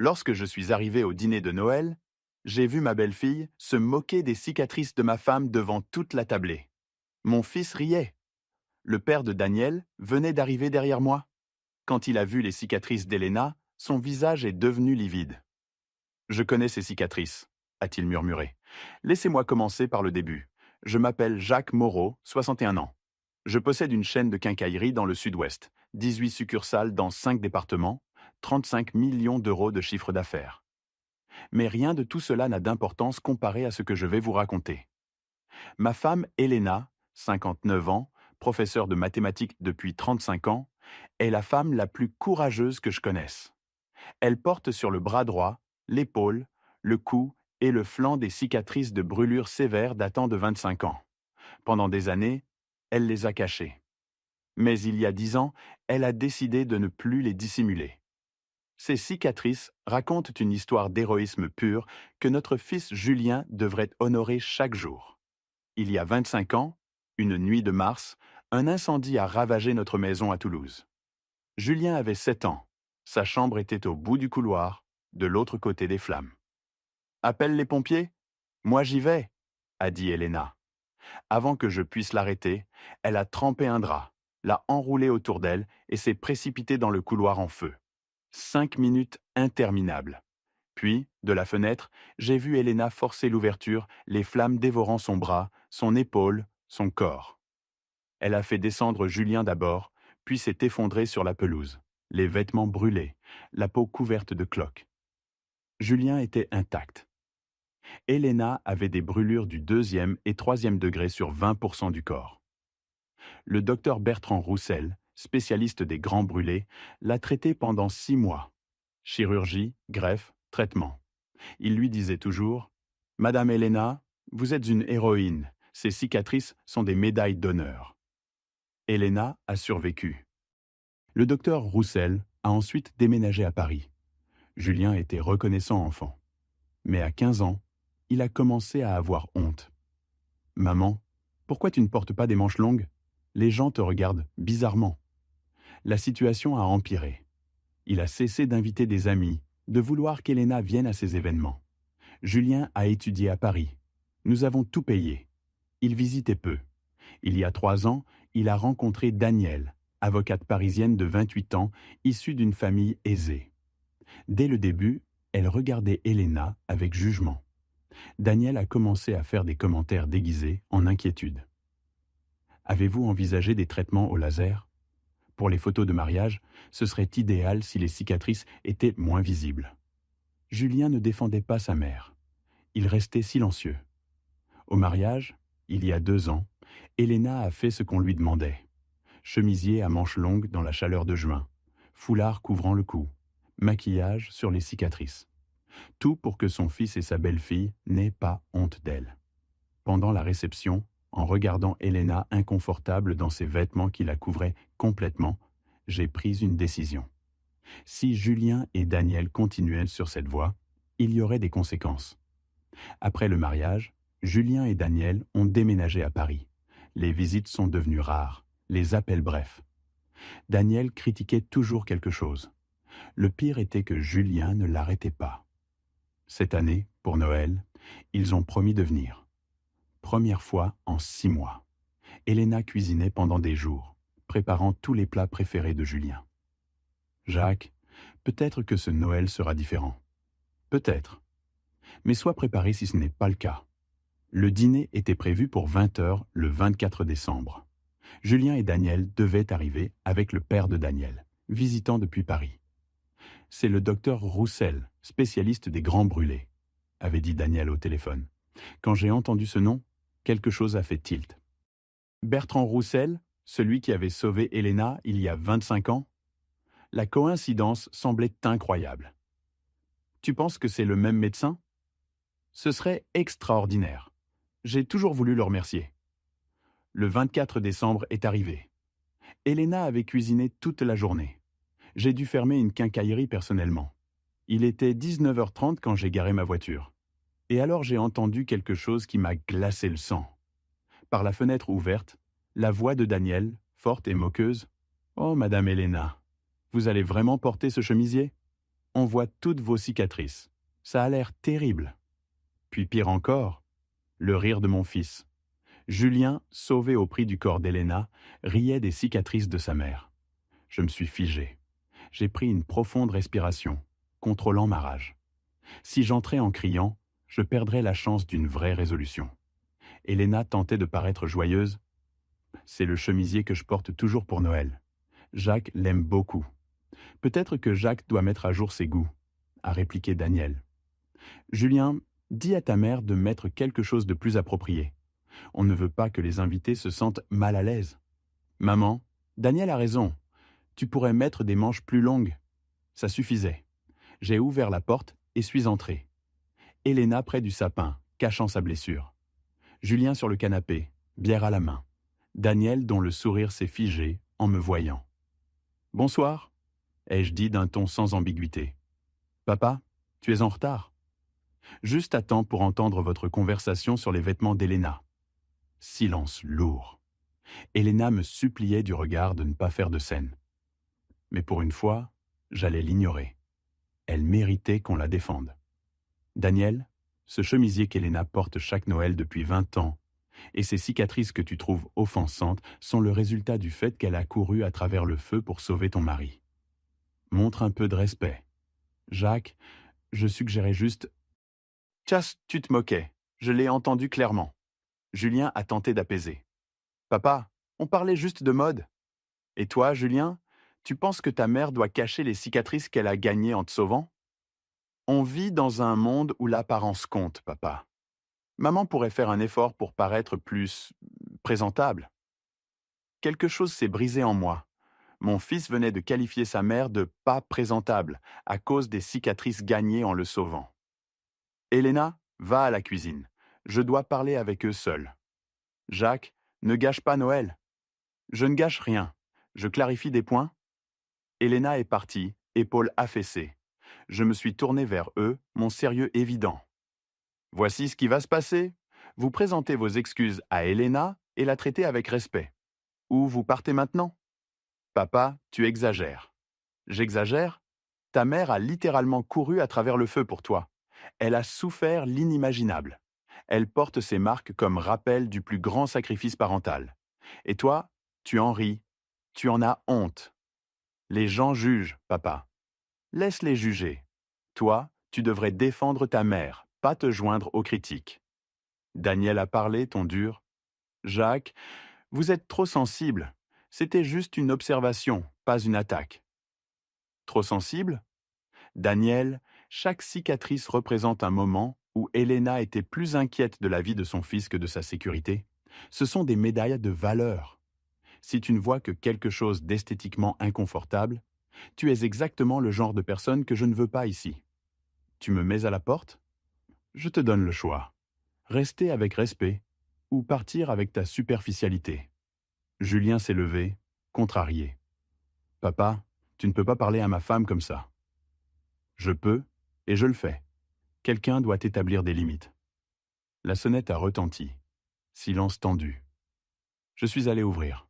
Lorsque je suis arrivé au dîner de Noël, j'ai vu ma belle-fille se moquer des cicatrices de ma femme devant toute la tablée. Mon fils riait. Le père de Daniel venait d'arriver derrière moi. Quand il a vu les cicatrices d'Elena, son visage est devenu livide. Je connais ces cicatrices, a-t-il murmuré. Laissez-moi commencer par le début. Je m'appelle Jacques Moreau, 61 ans. Je possède une chaîne de quincaillerie dans le sud-ouest, 18 succursales dans 5 départements, 35 millions d'euros de chiffre d'affaires. Mais rien de tout cela n'a d'importance comparé à ce que je vais vous raconter. Ma femme, Elena, 59 ans, professeure de mathématiques depuis 35 ans, est la femme la plus courageuse que je connaisse. Elle porte sur le bras droit, l'épaule, le cou et le flanc des cicatrices de brûlures sévères datant de 25 ans. Pendant des années, elle les a cachées. Mais il y a 10 ans, elle a décidé de ne plus les dissimuler. Ces cicatrices racontent une histoire d'héroïsme pur que notre fils Julien devrait honorer chaque jour. Il y a 25 ans, une nuit de mars, un incendie a ravagé notre maison à Toulouse. Julien avait 7 ans. Sa chambre était au bout du couloir, de l'autre côté des flammes. « Appelle les pompiers ? Moi j'y vais !» a dit Elena. Avant que je puisse l'arrêter, elle a trempé un drap, l'a enroulé autour d'elle et s'est précipitée dans le couloir en feu. 5 minutes interminables. Puis, de la fenêtre, j'ai vu Elena forcer l'ouverture, les flammes dévorant son bras, son épaule, son corps. Elle a fait descendre Julien d'abord, puis s'est effondrée sur la pelouse, les vêtements brûlés, la peau couverte de cloques. Julien était intact. Elena avait des brûlures du 2e et 3e degré sur 20% du corps. Le docteur Bertrand Roussel, spécialiste des grands brûlés, l'a traitée pendant 6 mois. Chirurgie, greffe, traitement. Il lui disait toujours « Madame Elena, vous êtes une héroïne. Ces cicatrices sont des médailles d'honneur. » Elena a survécu. Le docteur Roussel a ensuite déménagé à Paris. Julien était reconnaissant enfant. Mais à 15 ans, il a commencé à avoir honte. « Maman, pourquoi tu ne portes pas des manches longues ? Les gens te regardent bizarrement. » La situation a empiré. Il a cessé d'inviter des amis, de vouloir qu'Elena vienne à ses événements. Julien a étudié à Paris. Nous avons tout payé. Il visitait peu. Il y a 3 ans, il a rencontré Danielle, avocate parisienne de 28 ans, issue d'une famille aisée. Dès le début, elle regardait Elena avec jugement. Danielle a commencé à faire des commentaires déguisés en inquiétude. « Avez-vous envisagé des traitements au laser ? Pour les photos de mariage, ce serait idéal si les cicatrices étaient moins visibles. » Julien ne défendait pas sa mère. Il restait silencieux. Au mariage, il y a 2 ans, Elena a fait ce qu'on lui demandait. Chemisier à manches longues dans la chaleur de juin, foulard couvrant le cou, maquillage sur les cicatrices. Tout pour que son fils et sa belle-fille n'aient pas honte d'elle. Pendant la réception, en regardant Elena inconfortable dans ses vêtements qui la couvraient complètement, j'ai pris une décision. Si Julien et Daniel continuaient sur cette voie, il y aurait des conséquences. Après le mariage, Julien et Daniel ont déménagé à Paris. Les visites sont devenues rares, les appels brefs. Daniel critiquait toujours quelque chose. Le pire était que Julien ne l'arrêtait pas. Cette année, pour Noël, ils ont promis de venir. Première fois en 6 mois. Elena cuisinait pendant des jours, préparant tous les plats préférés de Julien. « Jacques, peut-être que ce Noël sera différent. Peut-être. Mais sois préparé si ce n'est pas le cas. » Le dîner était prévu pour 20h le 24 décembre. Julien et Daniel devaient arriver avec le père de Daniel, visitant depuis Paris. « C'est le docteur Roussel, spécialiste des grands brûlés, » avait dit Daniel au téléphone. Quand j'ai entendu ce nom, quelque chose a fait tilt. Bertrand Roussel, celui qui avait sauvé Elena il y a 25 ans? La coïncidence semblait incroyable. Tu penses que c'est le même médecin? Ce serait extraordinaire. J'ai toujours voulu le remercier. Le 24 décembre est arrivé. Elena avait cuisiné toute la journée. J'ai dû fermer une quincaillerie personnellement. Il était 19h30 quand j'ai garé ma voiture. Et alors j'ai entendu quelque chose qui m'a glacé le sang. Par la fenêtre ouverte, la voix de Daniel, forte et moqueuse. « Oh, Madame Elena, vous allez vraiment porter ce chemisier ? on voit toutes vos cicatrices. Ça a l'air terrible. Puis pire encore, le rire de mon fils. Julien, sauvé au prix du corps d'Elena, riait des cicatrices de sa mère. Je me suis figé. J'ai pris une profonde respiration, contrôlant ma rage. Si j'entrais en criant, je perdrais la chance d'une vraie résolution. Elena tentait de paraître joyeuse. C'est le chemisier que je porte toujours pour Noël. Jacques l'aime beaucoup. Peut-être que Jacques doit mettre à jour ses goûts, a répliqué Daniel. Julien, dis à ta mère de mettre quelque chose de plus approprié. On ne veut pas que les invités se sentent mal à l'aise. Maman, Daniel a raison. Tu pourrais mettre des manches plus longues. Ça suffisait. J'ai ouvert la porte et suis entré. Elena près du sapin, cachant sa blessure. Julien sur le canapé, bière à la main. Daniel dont le sourire s'est figé en me voyant. « Bonsoir », ai-je dit d'un ton sans ambiguïté. « Papa, tu es en retard. Juste à temps pour entendre votre conversation sur les vêtements d'Elena. » Silence lourd. Elena me suppliait du regard de ne pas faire de scène. Mais pour une fois, j'allais l'ignorer. Elle méritait qu'on la défende. Daniel, ce chemisier qu'Elena porte chaque Noël depuis 20 ans, et ces cicatrices que tu trouves offensantes sont le résultat du fait qu'elle a couru à travers le feu pour sauver ton mari. Montre un peu de respect. Jacques, je suggérais juste... Tiens, tu te moquais. Je l'ai entendu clairement. Julien a tenté d'apaiser. Papa, on parlait juste de mode. Et toi, Julien, tu penses que ta mère doit cacher les cicatrices qu'elle a gagnées en te sauvant? On vit dans un monde où l'apparence compte, papa. Maman pourrait faire un effort pour paraître plus présentable. Quelque chose s'est brisé en moi. Mon fils venait de qualifier sa mère de pas présentable à cause des cicatrices gagnées en le sauvant. Elena, va à la cuisine. Je dois parler avec eux seuls. Jacques, ne gâche pas Noël. Je ne gâche rien. Je clarifie des points. Elena est partie, épaules affaissées. Je me suis tourné vers eux, mon sérieux évident. Voici ce qui va se passer. Vous présentez vos excuses à Elena et la traitez avec respect. Ou vous partez maintenant. Papa, tu exagères. J'exagère? Ta mère a littéralement couru à travers le feu pour toi. Elle a souffert l'inimaginable. Elle porte ses marques comme rappel du plus grand sacrifice parental. Et toi, tu en ris. Tu en as honte. Les gens jugent, papa. Laisse-les juger. Toi, tu devrais défendre ta mère, pas te joindre aux critiques. Daniel a parlé, ton dur. Jacques, vous êtes trop sensible. C'était juste une observation, pas une attaque. Trop sensible? Daniel, chaque cicatrice représente un moment où Elena était plus inquiète de la vie de son fils que de sa sécurité. Ce sont des médailles de valeur. Si tu ne vois que quelque chose d'esthétiquement inconfortable, tu es exactement le genre de personne que je ne veux pas ici. Tu me mets à la porte? Je te donne le choix. Rester avec respect ou partir avec ta superficialité. Julien s'est levé, contrarié. Papa, tu ne peux pas parler à ma femme comme ça. Je peux, et je le fais. Quelqu'un doit établir des limites. La sonnette a retenti. Silence tendu. Je suis allé ouvrir.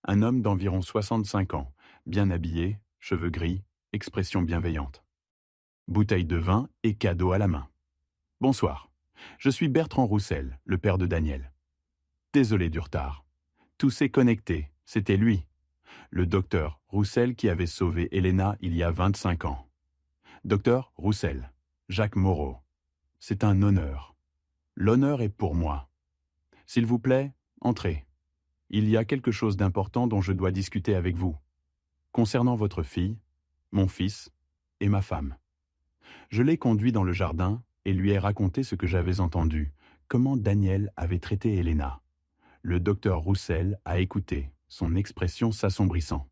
Un homme d'environ 65 ans, bien habillé, cheveux gris, expression bienveillante. Bouteille de vin et cadeau à la main. Bonsoir. Je suis Bertrand Roussel, le père de Daniel. Désolé du retard. Tout s'est connecté, c'était lui. Le docteur Roussel qui avait sauvé Elena il y a 25 ans. Docteur Roussel, Jacques Moreau. C'est un honneur. L'honneur est pour moi. S'il vous plaît, entrez. Il y a quelque chose d'important dont je dois discuter avec vous. Concernant votre fille, mon fils et ma femme. Je l'ai conduit dans le jardin et lui ai raconté ce que j'avais entendu, comment Daniel avait traité Elena. Le docteur Roussel a écouté, son expression s'assombrissant.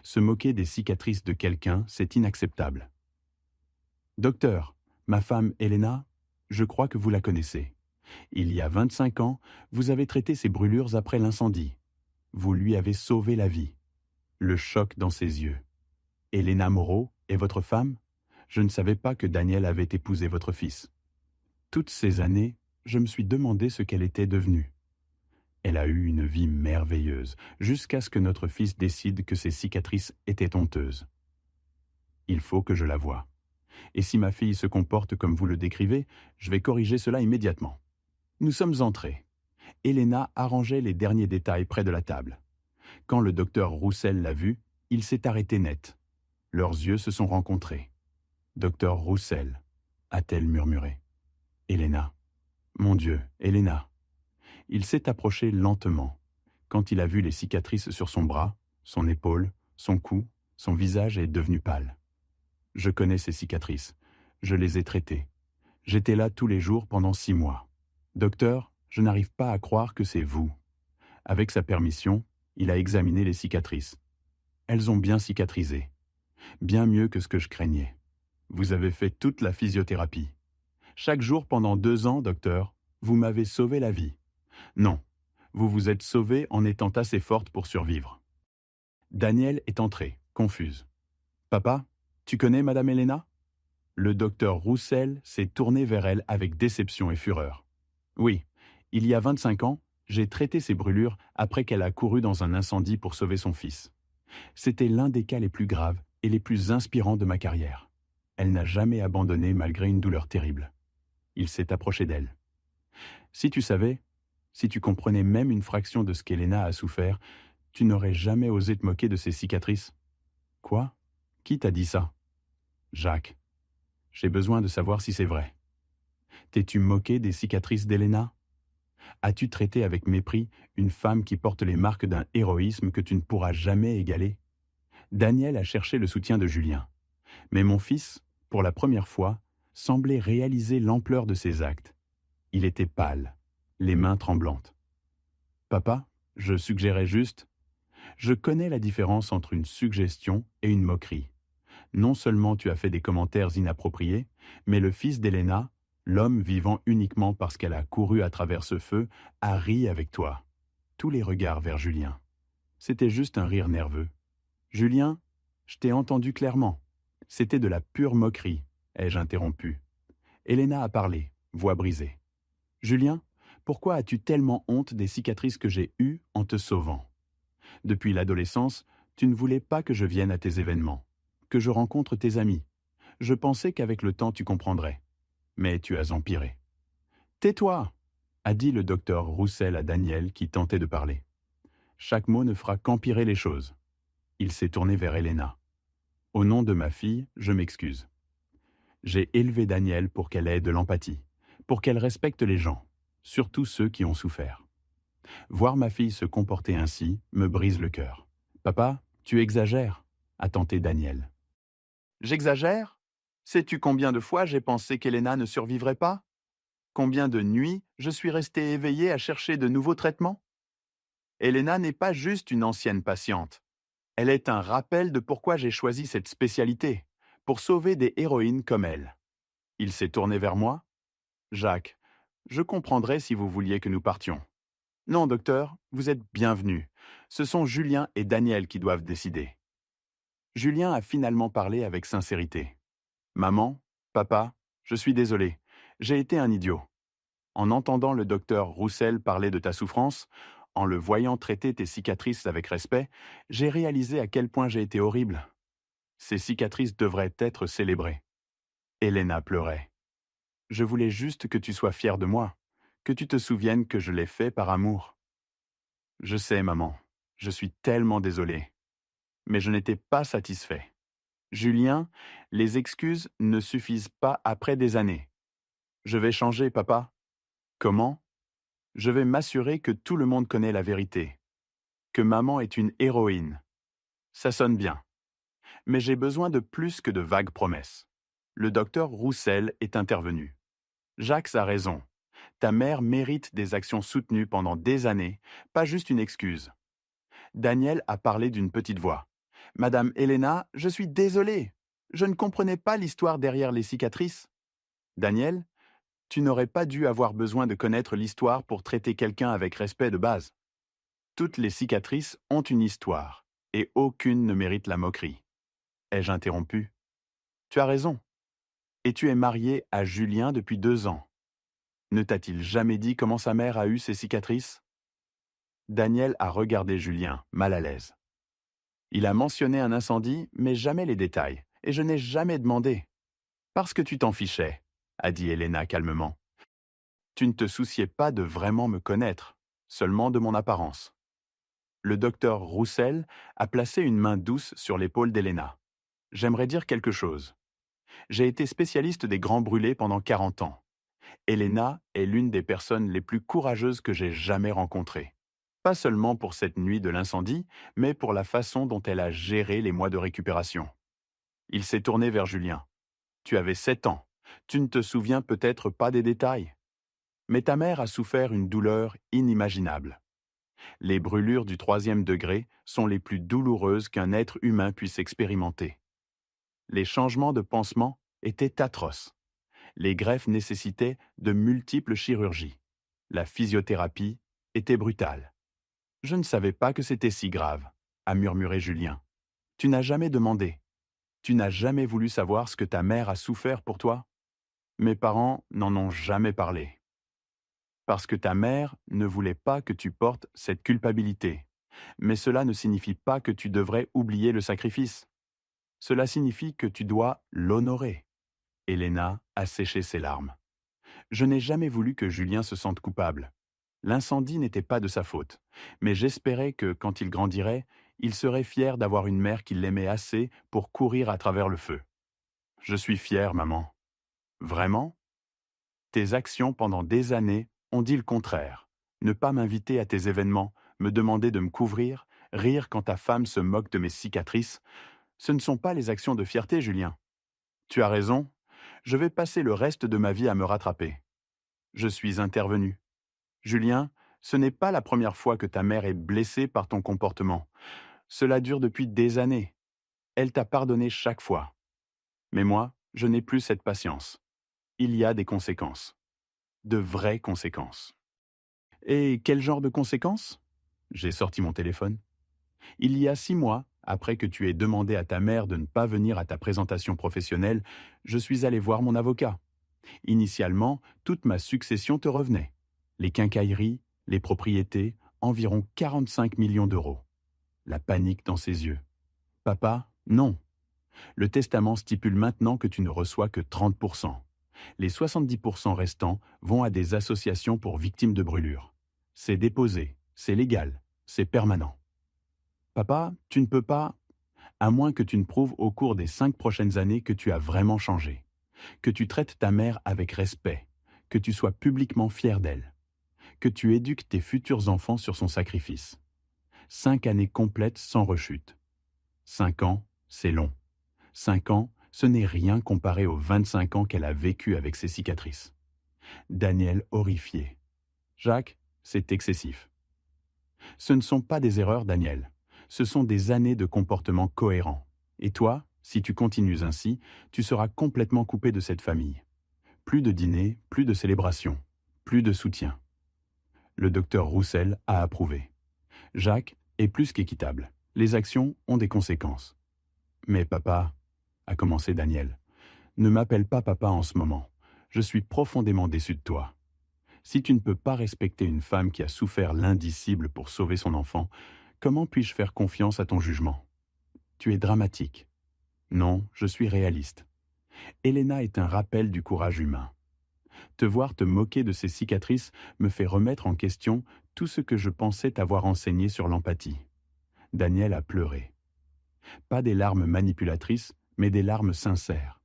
Se moquer des cicatrices de quelqu'un, c'est inacceptable. Docteur, ma femme Elena, je crois que vous la connaissez. Il y a 25 ans, vous avez traité ses brûlures après l'incendie. Vous lui avez sauvé la vie. Le choc dans ses yeux. Elena Moreau est votre femme? Je ne savais pas que Daniel avait épousé votre fils. Toutes ces années, je me suis demandé ce qu'elle était devenue. Elle a eu une vie merveilleuse, jusqu'à ce que notre fils décide que ses cicatrices étaient honteuses. Il faut que je la voie. Et si ma fille se comporte comme vous le décrivez, je vais corriger cela immédiatement. Nous sommes entrés. Elena arrangeait les derniers détails près de la table. Quand le docteur Roussel l'a vue, il s'est arrêté net. Leurs yeux se sont rencontrés. Docteur Roussel, a-t-elle murmuré. Elena. Mon Dieu, Elena. Il s'est approché lentement. Quand il a vu les cicatrices sur son bras, son épaule, son cou, son visage est devenu pâle. Je connais ces cicatrices. Je les ai traitées. J'étais là tous les jours pendant 6 mois. Docteur, je n'arrive pas à croire que c'est vous. Avec sa permission, il a examiné les cicatrices. Elles ont bien cicatrisé. Bien mieux que ce que je craignais. Vous avez fait toute la physiothérapie. Chaque jour pendant 2 ans, docteur, vous m'avez sauvé la vie. Non, vous vous êtes sauvée en étant assez forte pour survivre. Danielle est entrée, confuse. Papa, tu connais Madame Elena? Le docteur Roussel s'est tourné vers elle avec déception et fureur. Oui, il y a 25 ans, j'ai traité ses brûlures après qu'elle a couru dans un incendie pour sauver son fils. C'était l'un des cas les plus graves et les plus inspirants de ma carrière. Elle n'a jamais abandonné malgré une douleur terrible. Il s'est approché d'elle. Si tu savais, si tu comprenais même une fraction de ce qu'Elena a souffert, tu n'aurais jamais osé te moquer de ses cicatrices. Quoi? Qui t'a dit ça? Jacques. J'ai besoin de savoir si c'est vrai. T'es-tu moqué des cicatrices d'Elena? As-tu traité avec mépris une femme qui porte les marques d'un héroïsme que tu ne pourras jamais égaler? Daniel a cherché le soutien de Julien. Mais mon fils, pour la première fois, semblait réaliser l'ampleur de ses actes. Il était pâle, les mains tremblantes. Papa, je suggérais juste... Je connais la différence entre une suggestion et une moquerie. Non seulement tu as fait des commentaires inappropriés, mais le fils d'Elena, l'homme vivant uniquement parce qu'elle a couru à travers ce feu, a ri avec toi. Tous les regards vers Julien. C'était juste un rire nerveux. Julien, je t'ai entendu clairement. C'était de la pure moquerie, ai-je interrompu. Elena a parlé, voix brisée. Julien, pourquoi as-tu tellement honte des cicatrices que j'ai eues en te sauvant? Depuis l'adolescence, tu ne voulais pas que je vienne à tes événements, que je rencontre tes amis. Je pensais qu'avec le temps tu comprendrais. Mais tu as empiré. Tais-toi, a dit le docteur Roussel à Daniel qui tentait de parler. Chaque mot ne fera qu'empirer les choses. Il s'est tourné vers Elena. Au nom de ma fille, je m'excuse. J'ai élevé Daniel pour qu'elle ait de l'empathie, pour qu'elle respecte les gens, surtout ceux qui ont souffert. Voir ma fille se comporter ainsi me brise le cœur. Papa, tu exagères, a tenté Daniel. J'exagère? Sais-tu combien de fois j'ai pensé qu'Elena ne survivrait pas? Combien de nuits je suis resté éveillé à chercher de nouveaux traitements? Elena n'est pas juste une ancienne patiente. Elle est un rappel de pourquoi j'ai choisi cette spécialité, pour sauver des héroïnes comme elle. Il s'est tourné vers moi. Jacques, je comprendrais si vous vouliez que nous partions. Non, docteur, vous êtes bienvenu. Ce sont Julien et Daniel qui doivent décider. Julien a finalement parlé avec sincérité. Maman, papa, je suis désolé. J'ai été un idiot. En entendant le docteur Roussel parler de ta souffrance, en le voyant traiter tes cicatrices avec respect, j'ai réalisé à quel point j'ai été horrible. Ces cicatrices devraient être célébrées. Elena pleurait. Je voulais juste que tu sois fière de moi, que tu te souviennes que je l'ai fait par amour. Je sais, maman, je suis tellement désolé. Mais je n'étais pas satisfait. Julien, les excuses ne suffisent pas après des années. Je vais changer, papa. Comment? Je vais m'assurer que tout le monde connaît la vérité. Que maman est une héroïne. Ça sonne bien. Mais j'ai besoin de plus que de vagues promesses. Le docteur Roussel est intervenu. Jacques a raison. Ta mère mérite des actions soutenues pendant des années, pas juste une excuse. Daniel a parlé d'une petite voix. Madame Elena, je suis désolé. Je ne comprenais pas l'histoire derrière les cicatrices. Daniel, tu n'aurais pas dû avoir besoin de connaître l'histoire pour traiter quelqu'un avec respect de base. Toutes les cicatrices ont une histoire, et aucune ne mérite la moquerie. Ai-je interrompu? Tu as raison. Et tu es marié à Julien depuis 2 ans. Ne t'a-t-il jamais dit comment sa mère a eu ses cicatrices? Daniel a regardé Julien, mal à l'aise. Il a mentionné un incendie, mais jamais les détails, et je n'ai jamais demandé. Parce que tu t'en fichais, a dit Elena calmement. Tu ne te souciais pas de vraiment me connaître, seulement de mon apparence. Le docteur Roussel a placé une main douce sur l'épaule d'Elena. J'aimerais dire quelque chose. J'ai été spécialiste des grands brûlés pendant 40 ans. Elena est l'une des personnes les plus courageuses que j'ai jamais rencontrées. Pas seulement pour cette nuit de l'incendie, mais pour la façon dont elle a géré les mois de récupération. Il s'est tourné vers Julien. Tu avais 7 ans. Tu ne te souviens peut-être pas des détails. Mais ta mère a souffert une douleur inimaginable. Les brûlures du 3e degré sont les plus douloureuses qu'un être humain puisse expérimenter. Les changements de pansement étaient atroces. Les greffes nécessitaient de multiples chirurgies. La physiothérapie était brutale. Je ne savais pas que c'était si grave, a murmuré Julien. Tu n'as jamais demandé. Tu n'as jamais voulu savoir ce que ta mère a souffert pour toi? Mes parents n'en ont jamais parlé. Parce que ta mère ne voulait pas que tu portes cette culpabilité. Mais cela ne signifie pas que tu devrais oublier le sacrifice. Cela signifie que tu dois l'honorer. Elena a séché ses larmes. Je n'ai jamais voulu que Julien se sente coupable. L'incendie n'était pas de sa faute, mais j'espérais que, quand il grandirait, il serait fier d'avoir une mère qui l'aimait assez pour courir à travers le feu. Je suis fier, maman. Vraiment? Tes actions pendant des années ont dit le contraire. Ne pas m'inviter à tes événements, me demander de me couvrir, rire quand ta femme se moque de mes cicatrices, ce ne sont pas les actions de fierté, Julien. Tu as raison, je vais passer le reste de ma vie à me rattraper. Je suis intervenu. Julien, ce n'est pas la première fois que ta mère est blessée par ton comportement. Cela dure depuis des années. Elle t'a pardonné chaque fois. Mais moi, je n'ai plus cette patience. Il y a des conséquences. De vraies conséquences. Et quel genre de conséquences? J'ai sorti mon téléphone. Il y a 6 mois, après que tu aies demandé à ta mère de ne pas venir à ta présentation professionnelle, je suis allé voir mon avocat. Initialement, toute ma succession te revenait. Les quincailleries, les propriétés, environ 45 millions d'euros. La panique dans ses yeux. Papa, non. Le testament stipule maintenant que tu ne reçois que 30%. Les 70% restants vont à des associations pour victimes de brûlures. C'est déposé, c'est légal, c'est permanent. Papa, tu ne peux pas, à moins que tu ne prouves au cours des 5 prochaines années que tu as vraiment changé, que tu traites ta mère avec respect, que tu sois publiquement fier d'elle, que tu éduques tes futurs enfants sur son sacrifice. 5 années complètes sans rechute. 5 ans, c'est long. 5 ans, ce n'est rien comparé aux 25 ans qu'elle a vécu avec ses cicatrices. Daniel horrifié. Jacques, c'est excessif. Ce ne sont pas des erreurs, Daniel. Ce sont des années de comportement cohérent. Et toi, si tu continues ainsi, tu seras complètement coupé de cette famille. Plus de dîner, plus de célébration, plus de soutien. Le docteur Roussel a approuvé. Jacques est plus qu'équitable. Les actions ont des conséquences. Mais papa, a commencé Daniel, ne m'appelle pas papa en ce moment. Je suis profondément déçu de toi. Si tu ne peux pas respecter une femme qui a souffert l'indicible pour sauver son enfant, comment puis-je faire confiance à ton jugement? Tu es dramatique. Non, je suis réaliste. Elena est un rappel du courage humain. Te voir te moquer de ces cicatrices me fait remettre en question tout ce que je pensais t'avoir enseigné sur l'empathie. Daniel a pleuré. Pas des larmes manipulatrices, mais des larmes sincères.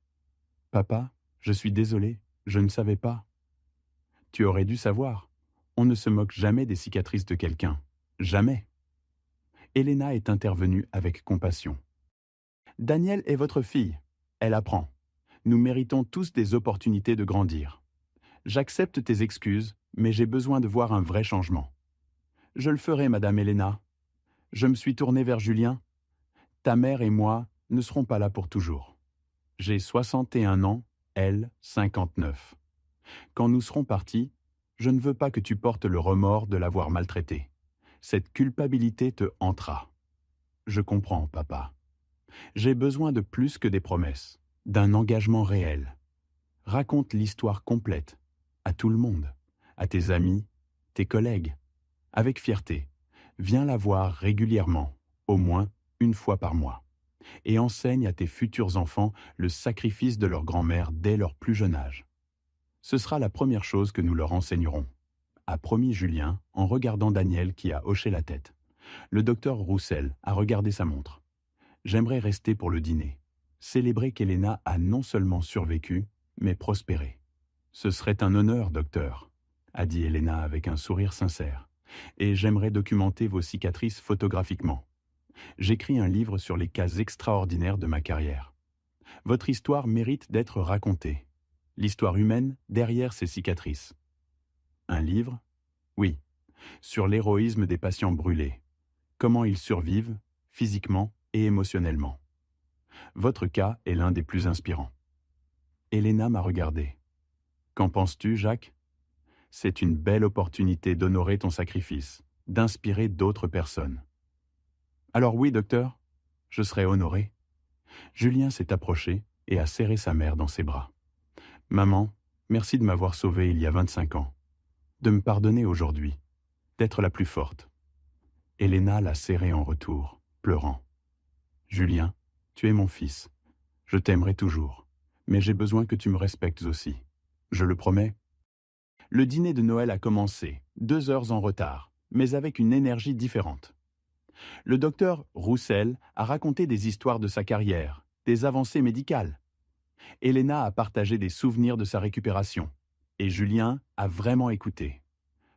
Papa, je suis désolé, je ne savais pas. Tu aurais dû savoir. On ne se moque jamais des cicatrices de quelqu'un. Jamais. Elena est intervenue avec compassion. Daniel est votre fille. Elle apprend. Nous méritons tous des opportunités de grandir. J'accepte tes excuses, mais j'ai besoin de voir un vrai changement. Je le ferai, Madame Elena. Je me suis tourné vers Julien. Ta mère et moi ne serons pas là pour toujours. J'ai 61 ans, elle 59. Quand nous serons partis, je ne veux pas que tu portes le remords de l'avoir maltraité. Cette culpabilité te hantera. Je comprends, papa. J'ai besoin de plus que des promesses, d'un engagement réel. Raconte l'histoire complète, à tout le monde, à tes amis, tes collègues, avec fierté. Viens la voir régulièrement, au moins une fois par mois. et enseigne à tes futurs enfants le sacrifice de leur grand-mère dès leur plus jeune âge. Ce sera la première chose que nous leur enseignerons, a promis Julien en regardant Daniel qui a hoché la tête. Le docteur Roussel a regardé sa montre. J'aimerais rester pour le dîner. Célébrer qu'Elena a non seulement survécu, mais prospéré. Ce serait un honneur, docteur, a dit Elena avec un sourire sincère. Et j'aimerais documenter vos cicatrices photographiquement. J'écris un livre sur les cas extraordinaires de ma carrière. Votre histoire mérite d'être racontée. L'histoire humaine derrière ces cicatrices. Un livre? Oui, sur l'héroïsme des patients brûlés. Comment ils survivent, physiquement et émotionnellement. Votre cas est l'un des plus inspirants. Elena m'a regardé. Qu'en penses-tu, Jacques? C'est une belle opportunité d'honorer ton sacrifice, d'inspirer d'autres personnes. Alors oui, docteur, je serai honoré. Julien s'est approché et a serré sa mère dans ses bras. Maman, merci de m'avoir sauvé il y a 25 ans, de me pardonner aujourd'hui, d'être la plus forte. Elena l'a serré en retour, pleurant. Julien, tu es mon fils. Je t'aimerai toujours, mais j'ai besoin que tu me respectes aussi. Je le promets. Le dîner de Noël a commencé, 2 heures en retard, mais avec une énergie différente. Le docteur Roussel a raconté des histoires de sa carrière, des avancées médicales. Elena a partagé des souvenirs de sa récupération, et Julien a vraiment écouté.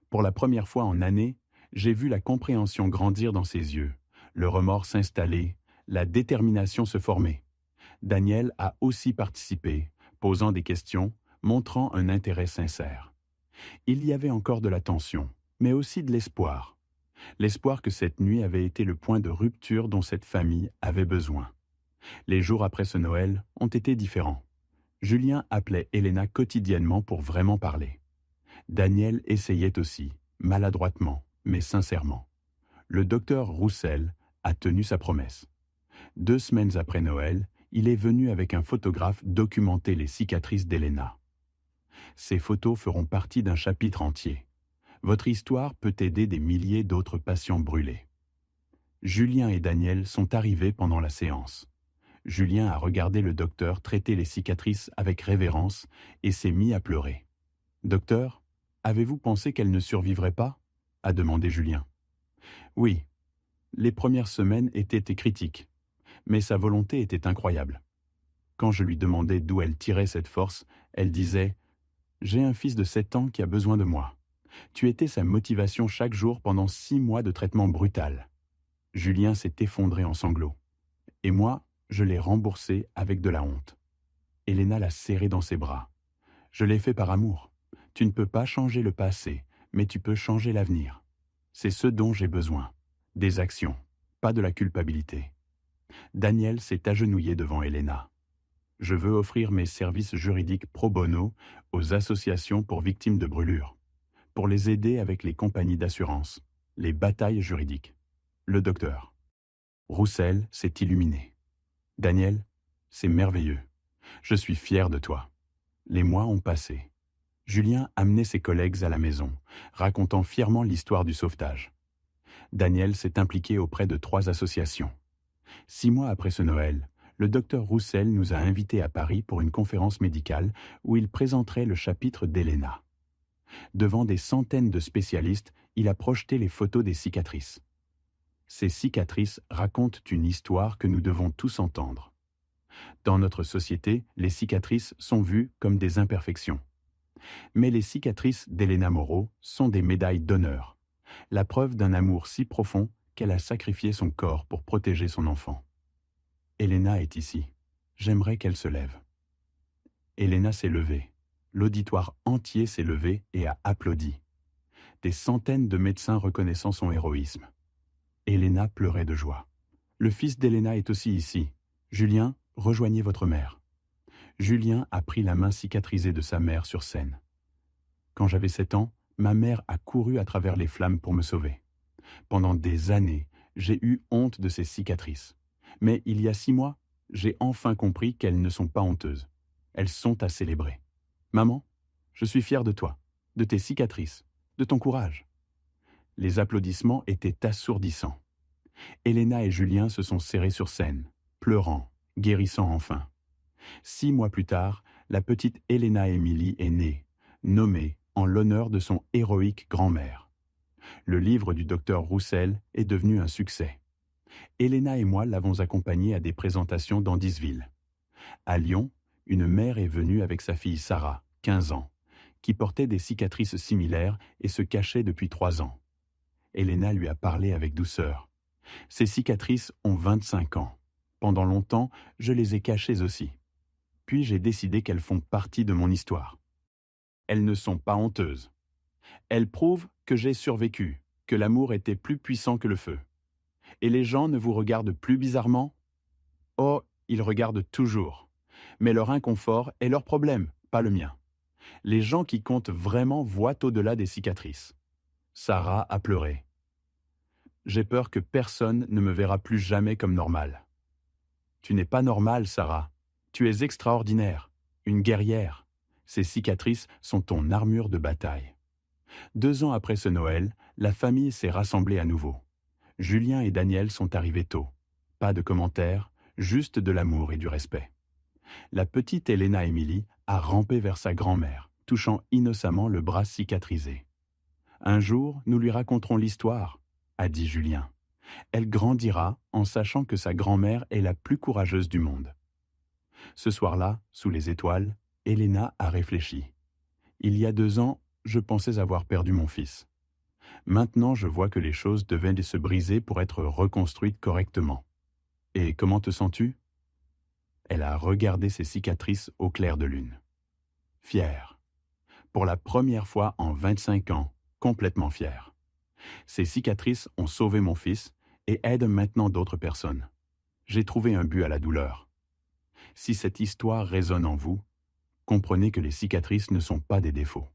Pour la première fois en années, j'ai vu la compréhension grandir dans ses yeux, le remords s'installer, la détermination se former. Daniel a aussi participé, posant des questions, montrant un intérêt sincère. Il y avait encore de la tension, mais aussi de l'espoir. L'espoir que cette nuit avait été le point de rupture dont cette famille avait besoin. Les jours après ce Noël ont été différents. Julien appelait Elena quotidiennement pour vraiment parler. Daniel essayait aussi, maladroitement, mais sincèrement. Le docteur Roussel a tenu sa promesse. 2 semaines après Noël, il est venu avec un photographe documenter les cicatrices d'Elena. Ces photos feront partie d'un chapitre entier. Votre histoire peut aider des milliers d'autres patients brûlés. Julien et Daniel sont arrivés pendant la séance. Julien a regardé le docteur traiter les cicatrices avec révérence et s'est mis à pleurer. « Docteur, avez-vous pensé qu'elle ne survivrait pas ?» a demandé Julien. « Oui, les premières semaines étaient critiques, mais sa volonté était incroyable. Quand je lui demandais d'où elle tirait cette force, elle disait « J'ai un fils de 7 ans qui a besoin de moi. » Tu étais sa motivation chaque jour pendant 6 mois de traitement brutal. Julien s'est effondré en sanglots. Et moi, je l'ai remboursé avec de la honte. Elena l'a serré dans ses bras. Je l'ai fait par amour. Tu ne peux pas changer le passé, mais tu peux changer l'avenir. C'est ce dont j'ai besoin. Des actions, pas de la culpabilité. Daniel s'est agenouillé devant Elena. Je veux offrir mes services juridiques pro bono aux associations pour victimes de brûlures, pour les aider avec les compagnies d'assurance, les batailles juridiques. Le docteur Roussel s'est illuminé. Daniel, c'est merveilleux. Je suis fier de toi. Les mois ont passé. Julien amenait ses collègues à la maison, racontant fièrement l'histoire du sauvetage. Daniel s'est impliqué auprès de 3 associations. 6 mois après ce Noël, le docteur Roussel nous a invités à Paris pour une conférence médicale où il présenterait le chapitre d'Elena. Devant des centaines de spécialistes, il a projeté les photos des cicatrices. Ces cicatrices racontent une histoire que nous devons tous entendre. Dans notre société, les cicatrices sont vues comme des imperfections. Mais les cicatrices d'Elena Moreau sont des médailles d'honneur, la preuve d'un amour si profond qu'elle a sacrifié son corps pour protéger son enfant. Elena est ici. J'aimerais qu'elle se lève. Elena s'est levée. L'auditoire entier s'est levé et a applaudi. Des centaines de médecins reconnaissant son héroïsme. Elena pleurait de joie. Le fils d'Elena est aussi ici. Julien, rejoignez votre mère. Julien a pris la main cicatrisée de sa mère sur scène. Quand j'avais 7 ans, ma mère a couru à travers les flammes pour me sauver. Pendant des années, j'ai eu honte de ces cicatrices. Mais il y a 6 mois, j'ai enfin compris qu'elles ne sont pas honteuses. Elles sont à célébrer. Maman, je suis fier de toi, de tes cicatrices, de ton courage. Les applaudissements étaient assourdissants. Elena et Julien se sont serrés sur scène. pleurant, guérissant enfin. 6 mois plus tard, la petite Elena Emily est née, nommée en l'honneur de son héroïque grand-mère. Le livre du docteur Roussel est devenu un succès. Elena et moi l'avons accompagnée à des présentations dans 10 villes. À Lyon, une mère est venue avec sa fille Sarah, 15 ans, qui portait des cicatrices similaires et se cachait depuis 3 ans. Elena lui a parlé avec douceur. Ces cicatrices ont 25 ans. Pendant longtemps, je les ai cachées aussi. Puis j'ai décidé qu'elles font partie de mon histoire. Elles ne sont pas honteuses. Elles prouvent que j'ai survécu, que l'amour était plus puissant que le feu. Et les gens ne vous regardent plus bizarrement? Oh, ils regardent toujours. Mais leur inconfort est leur problème, pas le mien. Les gens qui comptent vraiment voient au-delà des cicatrices. Sarah a pleuré. J'ai peur que personne ne me verra plus jamais comme normal. Tu n'es pas normale, Sarah. Tu es extraordinaire, une guerrière. Ces cicatrices sont ton armure de bataille. 2 ans après ce Noël, la famille s'est rassemblée à nouveau. Julien et Daniel sont arrivés tôt. Pas de commentaires, juste de l'amour et du respect. La petite Elena Emily a rampé vers sa grand-mère, touchant innocemment le bras cicatrisé. Un jour, nous lui raconterons l'histoire, a dit Julien. Elle grandira en sachant que sa grand-mère est la plus courageuse du monde. Ce soir-là, sous les étoiles, Elena a réfléchi. Il y a 2 ans, je pensais avoir perdu mon fils. Maintenant, je vois que les choses devaient se briser pour être reconstruites correctement. Et comment te sens-tu? Elle a regardé ses cicatrices au clair de lune. Fière. Pour la première fois en 25 ans, complètement fière. Ces cicatrices ont sauvé mon fils et aident maintenant d'autres personnes. J'ai trouvé un but à la douleur. Si cette histoire résonne en vous, comprenez que les cicatrices ne sont pas des défauts.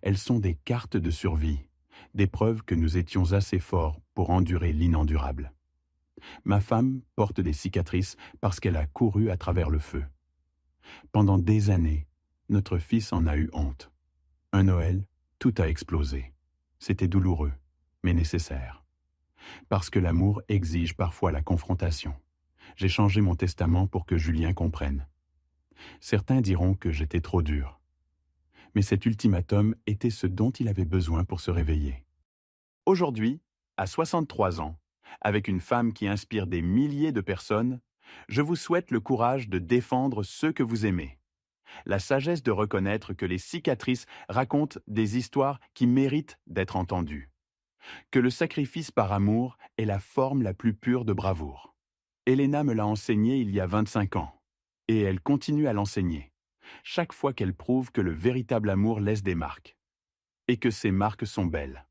Elles sont des cartes de survie, des preuves que nous étions assez forts pour endurer l'inendurable. Ma femme porte des cicatrices parce qu'elle a couru à travers le feu. Pendant des années, notre fils en a eu honte. Un Noël, tout a explosé. C'était douloureux, mais nécessaire. Parce que l'amour exige parfois la confrontation. J'ai changé mon testament pour que Julien comprenne. Certains diront que j'étais trop dur. Mais cet ultimatum était ce dont il avait besoin pour se réveiller. Aujourd'hui, à 63 ans, avec une femme qui inspire des milliers de personnes, je vous souhaite le courage de défendre ceux que vous aimez. La sagesse de reconnaître que les cicatrices racontent des histoires qui méritent d'être entendues. Que le sacrifice par amour est la forme la plus pure de bravoure. Elena me l'a enseigné il y a 25 ans, et elle continue à l'enseigner, chaque fois qu'elle prouve que le véritable amour laisse des marques, et que ces marques sont belles.